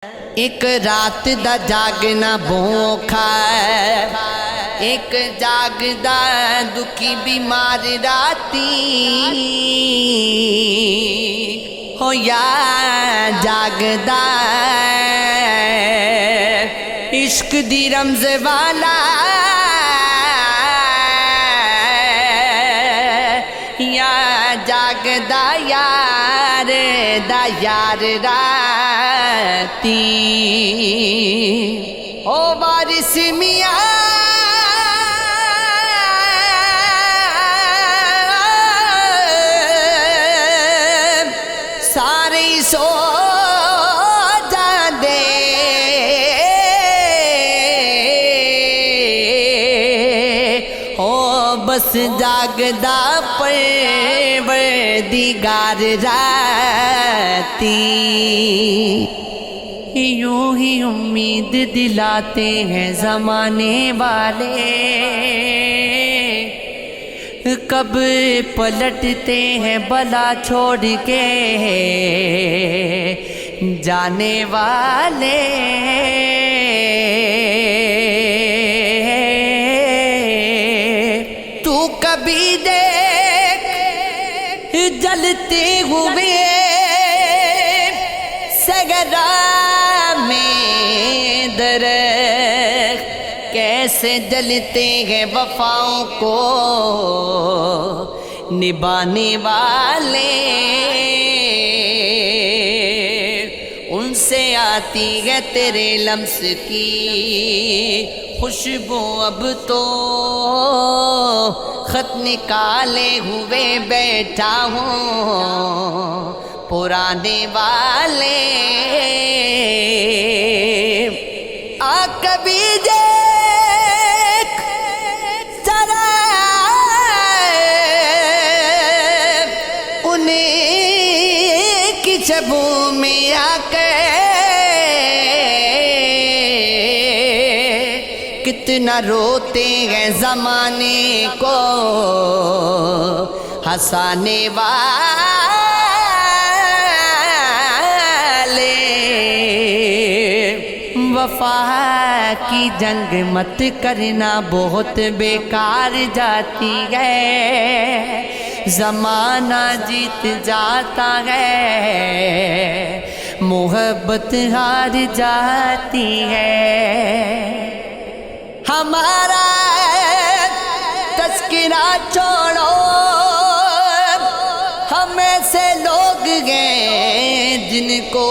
एक रात दा जागना भूखा है, एक जागदा दुखी बीमार राती हो या जागदा इश्क दी रमज वाला या जागदा यार दा यार राती ओ वारिस मियां सारे सो जांदे ओ बस जागदा परवरदिगार राती यूं ही उम्मीद दिलाते हैं जमाने वाले, कब पलटते हैं भला छोड़ के जाने वाले। तू कभी देख जलते हुए सगरा में दरख्त कैसे जलते हैं वफाओं को निभाने वाले, उनसे आती है तेरे लम्स की खुशबू अब तो खत निकाले हुए बैठा हूँ पुराने वाले। आ कभी देख जरा उन्हें की छबों में आकर कितना रोते हैं जमाने को हंसाने वाले। वफा की जंग मत करना बहुत बेकार जाती है, जमाना जीत जाता है मोहब्बत हार जाती है। हमारा तस्करा छोड़ो, हम ऐसे लोग हैं जिनको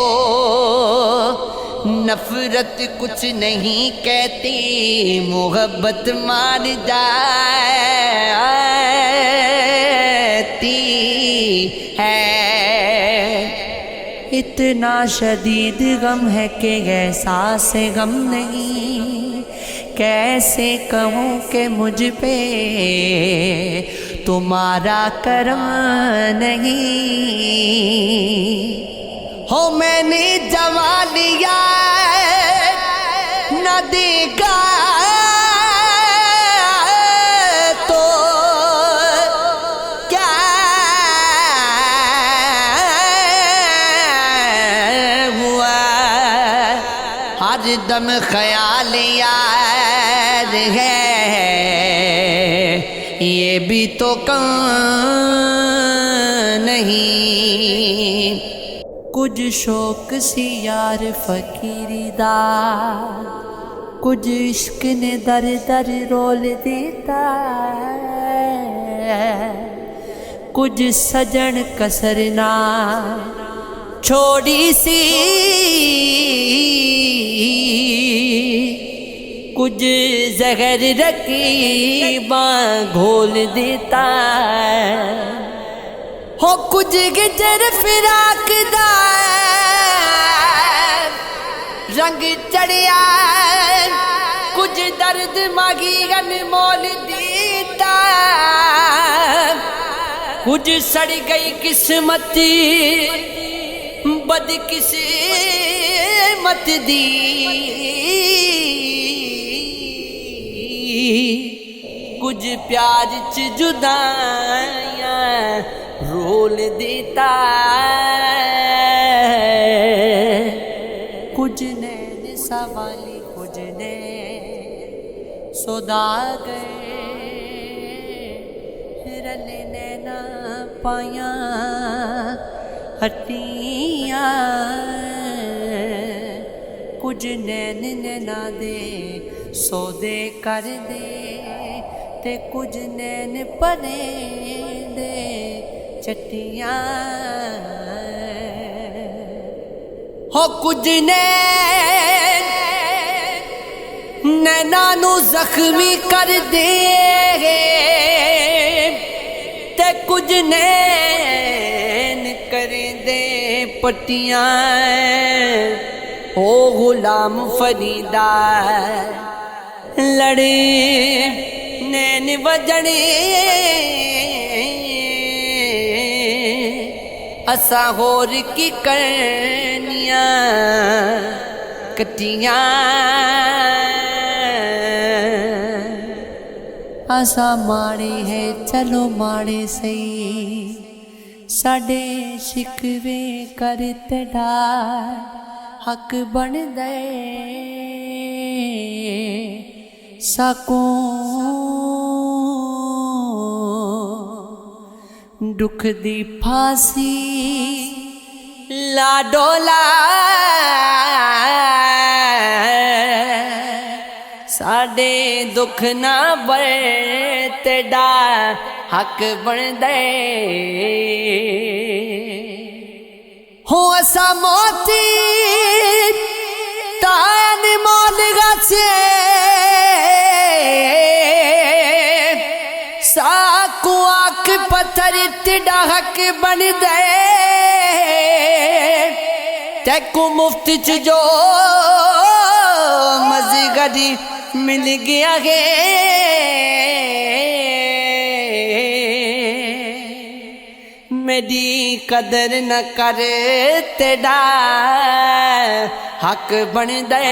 नफरत कुछ नहीं कहती, मोहब्बत मार जाती है। इतना शदीद गम है कि एहसास गम नहीं, कैसे कहूँ कि मुझ पे तुम्हारा करम नहीं। हो मैंने जमा लिया न देगा तो क्या हुआ, हर दम ख्याल यार है ये भी तो कम नहीं। कुछ शौक सी यार फकीरी दा, कुछ इश्क ने दर दर रोल देता, कुछ सजन कसरना छोड़ी सी, कुछ जहर रकीबा घोल देता हो, कुछ गिजर फिराक दा रंग चढ़िया, कुछ दर्द मागी अनमोल दीता, कुछ सड़ गई किस्मत बद किस्मत दी, कुछ प्याज च जुदाइयां रोल देता कुछ नैन सवाली कुछ नैन सौदागर रले नैना पाया हट्टियां कुछ नैन नैना दे सौदे कर दे ते कुछ नैन परे दे चट्टियां हो कुछ नैन नैना नू जख्मी कर दे ते कुछ नैन कर दे पट्टियां ओ गुलाम फरीदा लड़े नैन वजने असा होर की करनिया कटियां असा माड़े है चलो माड़े सही साडे शिकवे कर तेरा हक बन दे साको दुख दी फांसी ला डोला साडे दुख ना बड़े तेरा हक बन दे हो असा मोती तान मोल गाछे साकू आख पत्थर तेरा हक बन दे तेकू मुफ्त च जो मजी गरी मिल गया है मेरी कदर न कर तेरा हक बन दे।